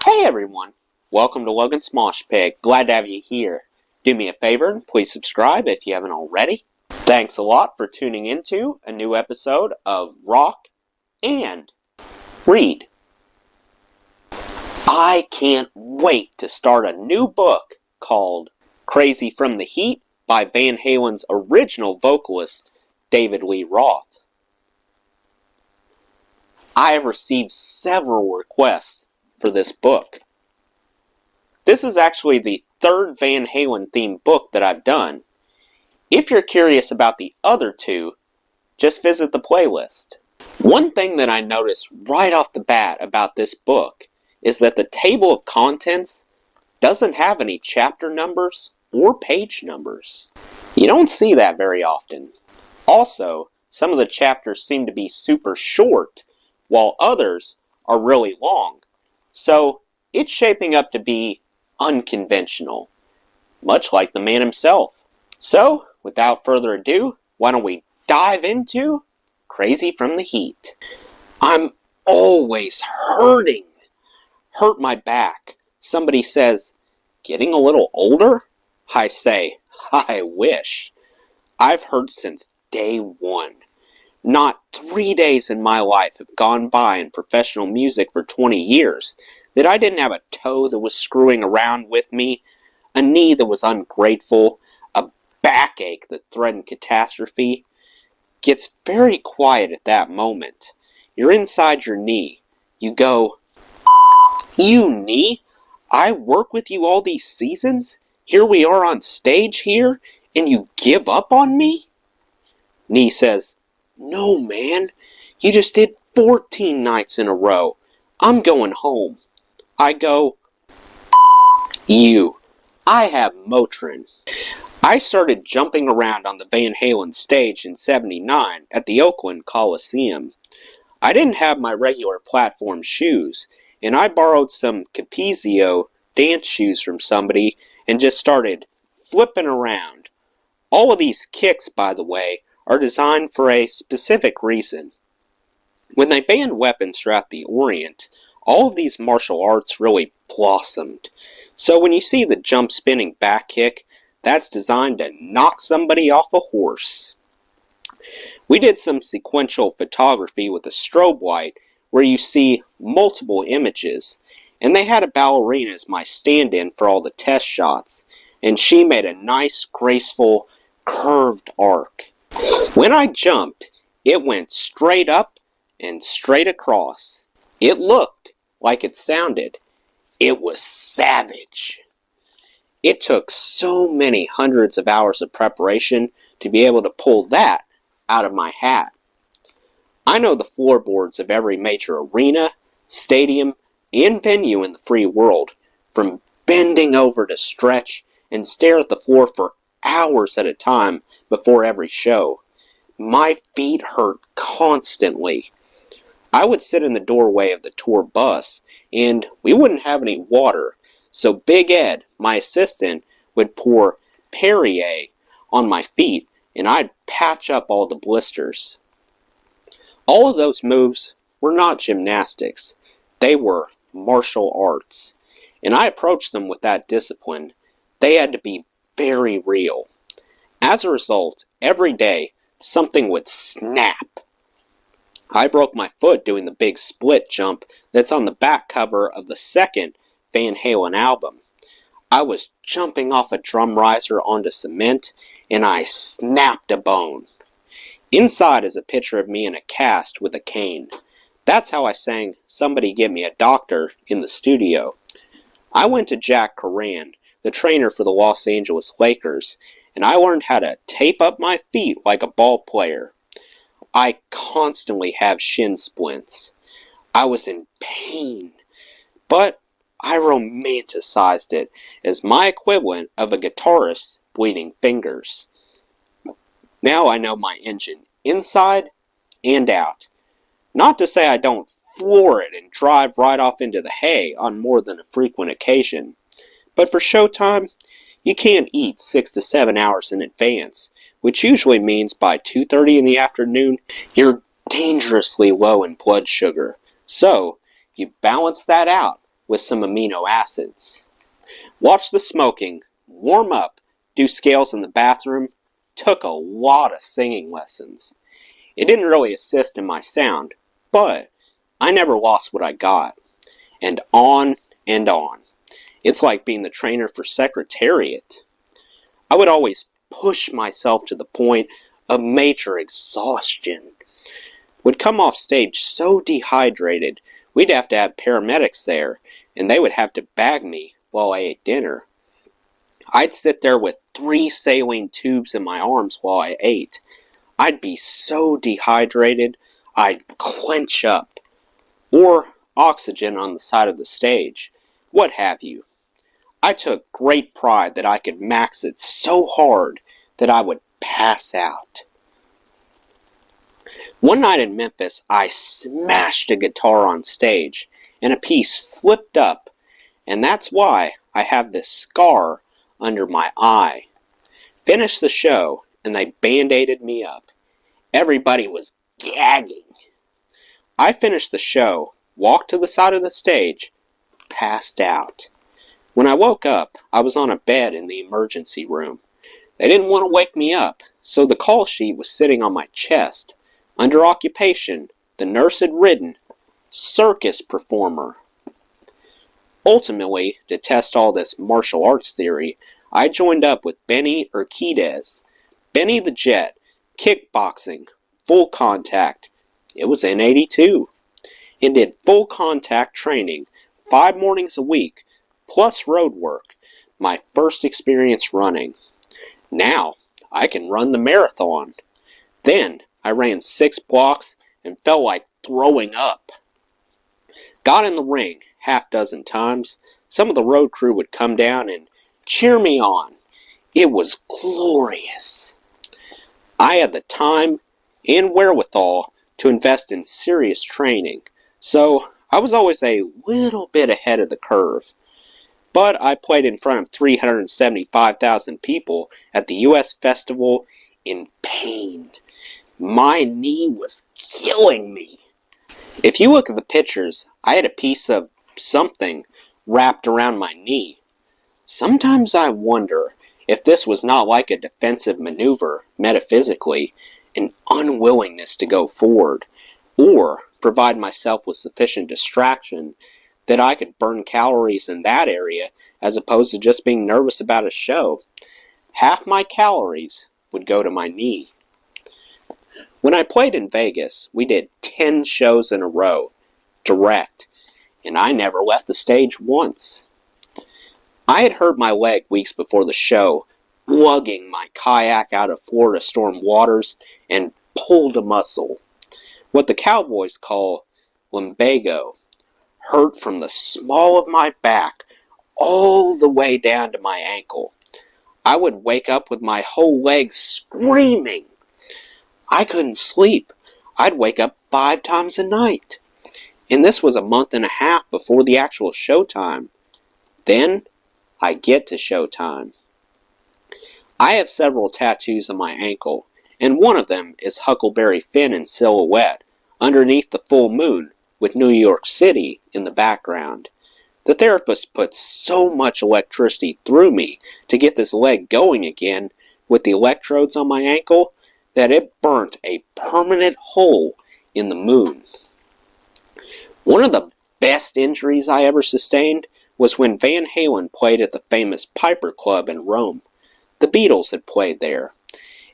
Hey everyone, welcome to Logan's Mosh Pit. Glad to have you here. Do me a favor and please subscribe if you haven't already. Thanks a lot for tuning into a new episode of Rock and Read. I can't wait to start a new book called Crazy from the Heat by Van Halen's original vocalist, David Lee Roth. I have received several requests for this book. This is actually the third Van Halen themed book that I've done. If you're curious about the other two, just visit the playlist. One thing that I noticed right off the bat about this book is that the table of contents doesn't have any chapter numbers or page numbers. You don't see that very often. Also, some of the chapters seem to be super short, while others are really long. So, it's shaping up to be unconventional, much like the man himself. So, without further ado, why don't we dive into Crazy from the Heat. I'm always hurting. Hurt my back. Somebody says, getting a little older? I say, I wish. I've hurt since day one. Not 3 days in my life have gone by in professional music for 20 years that I didn't have a toe that was screwing around with me, a knee that was ungrateful, a backache that threatened catastrophe. Gets very quiet at that moment. You're inside your knee. You go, "You knee? I work with you all these seasons? Here we are on stage here, and you give up on me?" Knee says, "No, man. You just did 14 nights in a row. I'm going home." I go, "You. I have Motrin." I started jumping around on the Van Halen stage in '79 at the Oakland Coliseum. I didn't have my regular platform shoes, and I borrowed some Capezio dance shoes from somebody and just started flipping around. All of these kicks, by the way, are designed for a specific reason. When they banned weapons throughout the Orient, all of these martial arts really blossomed. So when you see the jump spinning back kick, that's designed to knock somebody off a horse. We did some sequential photography with a strobe light where you see multiple images, and they had a ballerina as my stand-in for all the test shots, and she made a nice, graceful, curved arc. When I jumped, it went straight up and straight across. It looked like it sounded. It was savage. It took so many hundreds of hours of preparation to be able to pull that out of my hat. I know the floorboards of every major arena, stadium, and venue in the free world, from bending over to stretch and stare at the floor for hours at a time before every show. My feet hurt constantly. I would sit in the doorway of the tour bus, and we wouldn't have any water, so Big Ed, my assistant, would pour Perrier on my feet, and I'd patch up all the blisters. All of those moves were not gymnastics. They were martial arts, and I approached them with that discipline. They had to be very real. As a result, every day, something would snap. I broke my foot doing the big split jump that's on the back cover of the second Van Halen album. I was jumping off a drum riser onto cement, and I snapped a bone. Inside is a picture of me in a cast with a cane. That's how I sang "Somebody Get Me a Doctor" in the studio. I went to Jack Coran, the trainer for the Los Angeles Lakers, and I learned how to tape up my feet like a ball player. I constantly have shin splints. I was in pain, but I romanticized it as my equivalent of a guitarist bleeding fingers. Now I know my engine, inside and out. Not to say I don't floor it and drive right off into the hay on more than a frequent occasion, but for showtime, you can't eat 6 to 7 hours in advance, which usually means by 2:30 in the afternoon, you're dangerously low in blood sugar, so you balance that out with some amino acids. Watch the smoking, warm up, do scales in the bathroom, took a lot of singing lessons. It didn't really assist in my sound, but I never lost what I got. And on and on. It's like being the trainer for Secretariat. I would always push myself to the point of major exhaustion. Would come off stage so dehydrated, we'd have to have paramedics there, and they would have to bag me while I ate dinner. I'd sit there with 3 saline tubes in my arms while I ate. I'd be so dehydrated, I'd clench up. Or oxygen on the side of the stage, what have you. I took great pride that I could max it so hard that I would pass out. One night in Memphis, I smashed a guitar on stage, and a piece flipped up, and that's why I have this scar under my eye. Finished the show, and they band-aided me up. Everybody was gagging. I finished the show, walked to the side of the stage, passed out. When I woke up, I was on a bed in the emergency room. They didn't want to wake me up, so the call sheet was sitting on my chest. Under occupation, the nurse had written, circus performer. Ultimately, to test all this martial arts theory, I joined up with Benny Urquidez. Benny the Jet, kickboxing, full contact. It was in '82. And did full contact training 5 mornings a week, plus road work, my first experience running. Now, I can run the marathon. Then, I ran 6 blocks and felt like throwing up. Got in the ring 6 times. Some of the road crew would come down and cheer me on. It was glorious. I had the time and wherewithal to invest in serious training, so I was always a little bit ahead of the curve. But I played in front of 375,000 people at the U.S. Festival in pain. My knee was killing me. If you look at the pictures, I had a piece of something wrapped around my knee. Sometimes I wonder if this was not like a defensive maneuver, metaphysically, an unwillingness to go forward, or provide myself with sufficient distraction that I could burn calories in that area as opposed to just being nervous about a show. Half my calories would go to my knee. When I played in Vegas, we did 10 shows in a row, direct, and I never left the stage once. I had hurt my leg weeks before the show, lugging my kayak out of Florida storm waters, and pulled a muscle. What the cowboys call lumbago, hurt from the small of my back all the way down to my ankle. I would wake up with my whole leg screaming. I couldn't sleep. I'd wake up 5 times a night. And this was a month and a half before the actual showtime. Then, I get to showtime. I have several tattoos on my ankle, and one of them is Huckleberry Finn in silhouette, underneath the full moon, with New York City in the background. The therapist put so much electricity through me to get this leg going again with the electrodes on my ankle that it burnt a permanent hole in the moon. One of the best injuries I ever sustained was when Van Halen played at the famous Piper Club in Rome. The Beatles had played there.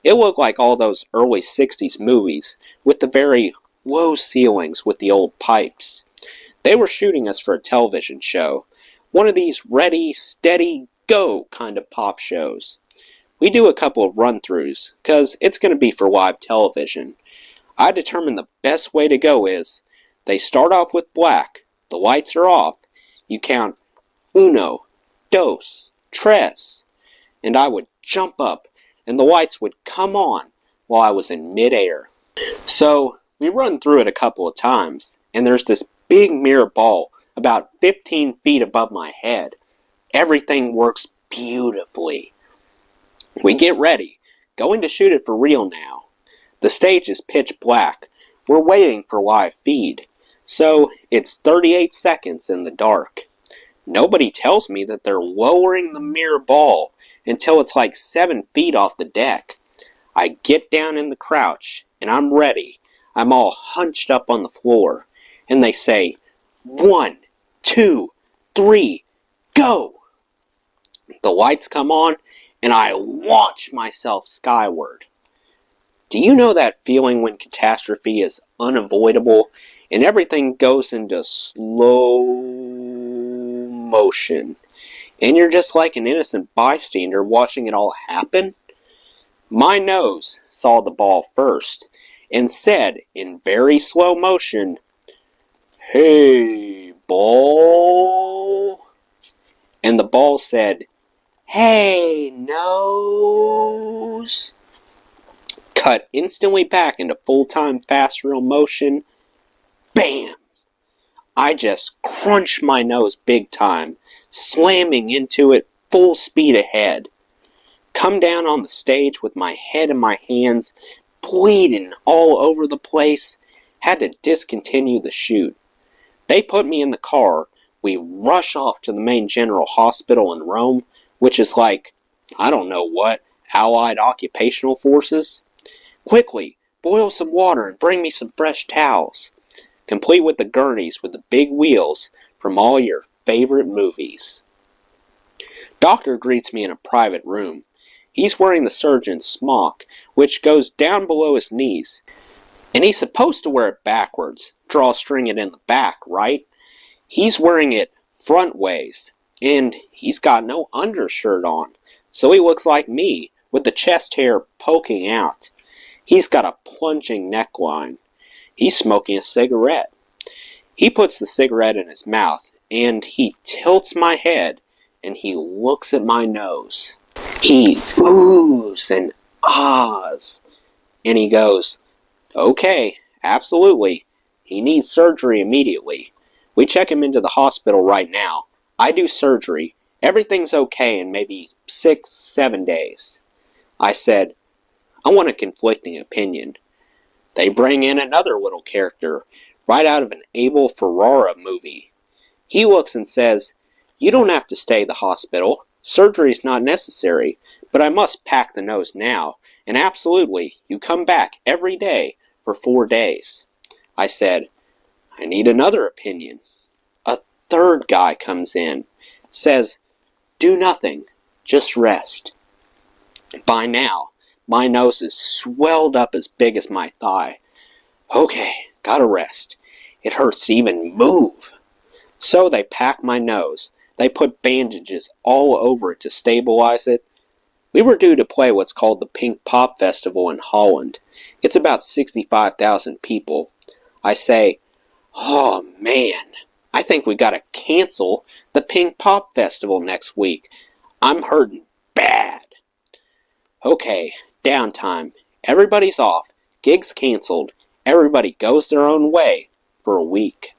It looked like all those early 60s movies with the very low ceilings with the old pipes. They were shooting us for a television show, one of these ready, steady, go kind of pop shows. We do a couple of run-throughs, because it's going to be for live television. I determined the best way to go is, they start off with black, the lights are off, you count uno, dos, tres, and I would jump up, and the lights would come on while I was in midair. So, we run through it a couple of times, and there's this big mirror ball about 15 feet above my head. Everything works beautifully. We get ready, going to shoot it for real now. The stage is pitch black. We're waiting for live feed. So it's 38 seconds in the dark. Nobody tells me that they're lowering the mirror ball until it's like 7 feet off the deck. I get down in the crouch, and I'm ready. I'm all hunched up on the floor. And they say, 1, 2, 3, go! The lights come on, and I launch myself skyward. Do you know that feeling when catastrophe is unavoidable and everything goes into slow motion, and you're just like an innocent bystander watching it all happen? My nose saw the ball first and said in very slow motion, "Hey, ball." And the ball said, "Hey, nose." Cut instantly back into full-time fast reel motion. Bam! I just crunched my nose big time, slamming into it full speed ahead. Come down on the stage with my head in my hands, bleeding all over the place. Had to discontinue the shoot. They put me in the car. We rush off to the main general hospital in Rome, which is like, I don't know what, Allied Occupational Forces. Quickly, boil some water and bring me some fresh towels, complete with the gurneys with the big wheels from all your favorite movies. Doctor greets me in a private room. He's wearing the surgeon's smock, which goes down below his knees. And he's supposed to wear it backwards, drawstring it in the back, right? He's wearing it front ways, and he's got no undershirt on, so he looks like me, with the chest hair poking out. He's got a plunging neckline. He's smoking a cigarette. He puts the cigarette in his mouth, and he tilts my head, and he looks at my nose. He oohs and ahs, and he goes, "Okay, absolutely. He needs surgery immediately. We check him into the hospital right now. I do surgery. Everything's okay in maybe 6, 7 days." I said, "I want a conflicting opinion." They bring in another little character, right out of an Abel Ferrara movie. He looks and says, "You don't have to stay at the hospital. Surgery's not necessary, but I must pack the nose now, and absolutely, you come back every day for 4 days." I said, "I need another opinion." A third guy comes in, says, "Do nothing, just rest." By now, my nose is swelled up as big as my thigh. Okay, gotta rest. It hurts to even move. So they pack my nose. They put bandages all over it to stabilize it. We were due to play what's called the Pink Pop Festival in Holland. It's about 65,000 people. I say, "Oh man, I think we gotta cancel the Pink Pop Festival next week. I'm hurting bad." Okay, downtime. Everybody's off. Gigs canceled. Everybody goes their own way for a week.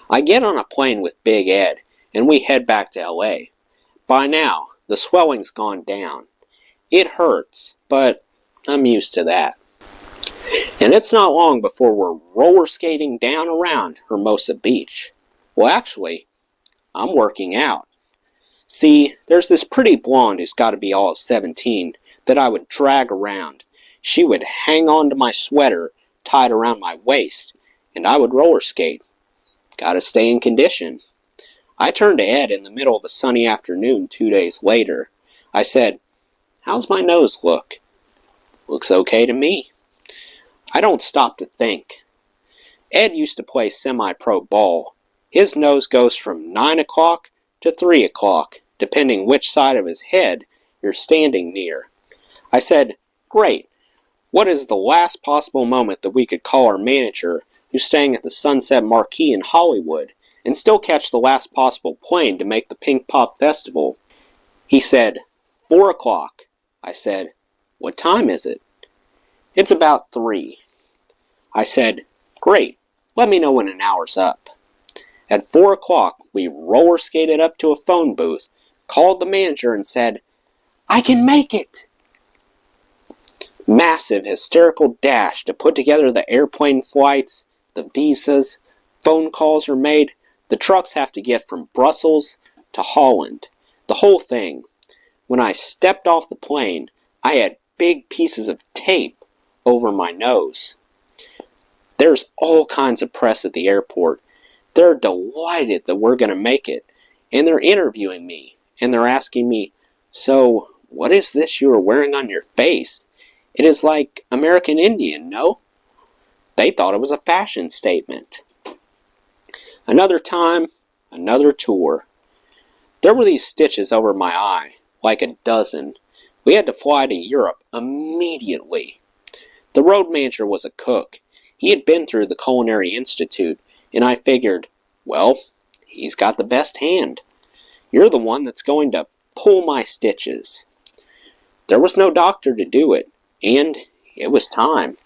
I get on a plane with Big Ed, and we head back to LA. By now, the swelling's gone down. It hurts, but I'm used to that. And it's not long before we're roller skating down around Hermosa Beach. Well, actually, I'm working out. See, there's this pretty blonde who's got to be all of 17 that I would drag around. She would hang on to my sweater tied around my waist, and I would roller skate. Gotta stay in condition. I turned to Ed in the middle of a sunny afternoon 2 days later. I said, "How's my nose look?" "Looks okay to me." I don't stop to think. Ed used to play semi-pro ball. His nose goes from 9 o'clock to 3 o'clock, depending which side of his head you're standing near. I said, "Great. What is the last possible moment that we could call our manager, who's staying at the Sunset Marquis in Hollywood, and still catch the last possible plane to make the Pink Pop Festival?" He said, 4 o'clock. I said, "What time is it?" "It's about 3. I said, "Great. Let me know when an hour's up." At 4 o'clock, we roller skated up to a phone booth, called the manager, and said, "I can make it." massive hysterical dash to put together the airplane flights, the visas, phone calls are made, the trucks have to get from Brussels to Holland, the whole thing. When I stepped off the plane, I had big pieces of tape over my nose. There's all kinds of press at the airport. They're delighted that we're going to make it, and they're interviewing me, and they're asking me, "So, what is this you are wearing on your face? It is like American Indian, no?" They thought it was a fashion statement. Another time, another tour. There were these stitches over my eye, like a dozen. We had to fly to Europe immediately. The road manager was a cook. He had been through the Culinary Institute, and I figured, well, he's got the best hand. You're the one that's going to pull my stitches. There was no doctor to do it, and it was time.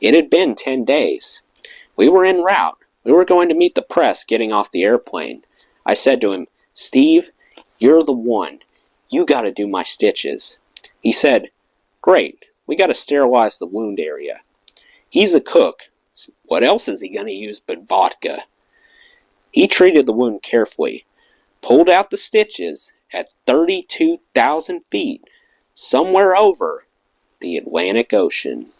It had been 10 days. We were en route. We were going to meet the press getting off the airplane. I said to him, "Steve, you're the one. You got to do my stitches." He said, "Great, we got to sterilize the wound area." He's a cook. What else is he going to use but vodka? He treated the wound carefully, pulled out the stitches at 32,000 feet, somewhere over the Atlantic Ocean.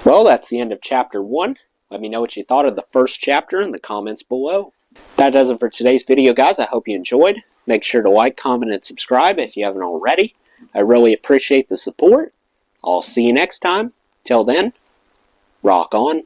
Well, that's the end of chapter 1. Let me know what you thought of the first chapter in the comments below. That does it for today's video, guys. I hope you enjoyed. Make sure to like, comment, and subscribe if you haven't already. I really appreciate the support. I'll see you next time. Till then, rock on.